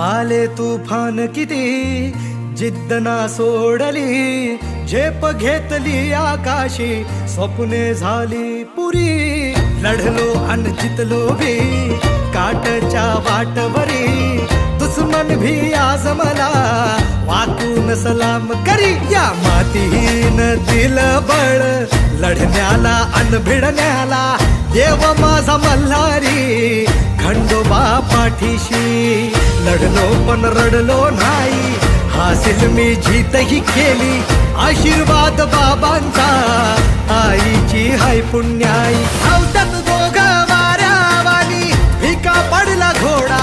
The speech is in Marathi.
आले तुफान किती जिद्द ना सोडली, झेप घेतली आकाशी, स्वप्ने झाली पुरी. लढलो अन जितलो भी काटच्या वाटवरी, दुश्मन भी आज मला वाकून सलाम करी. या मातीहीन दिल बळ लढण्याला अन भिडण्याला, देव माझा मल्हारी खंडोबा पाठीशी. लढलो पण रडलो नाही, हासिल मी जीतही केली, आशीर्वाद बाबांचा आईची हाय पुण्याई. धावतात दोघं वाऱ्यावानी, भिका पडला घोडा